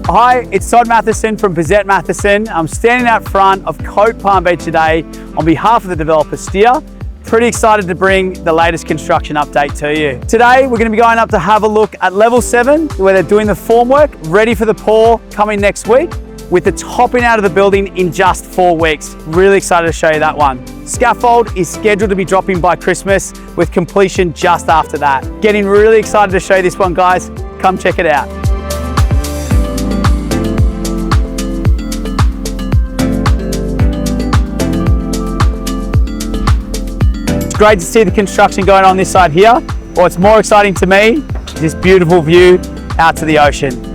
Hi, it's Todd Matheson from Sept Matheson. I'm standing out front of Cote Palm Beach today on behalf of the developer Steer. Pretty excited to bring the latest construction update to you. Today, we're going to be going up to have a look at level 7, where they're doing the formwork, ready for the pour coming next week, with the topping out of the building in just 4 weeks. Really excited to show you that one. Scaffold is scheduled to be dropping by Christmas, with completion just after that. Getting really excited to show you this one, guys. Come check it out. It's great to see the construction going on this side here. What's more exciting to me is this beautiful view out to the ocean.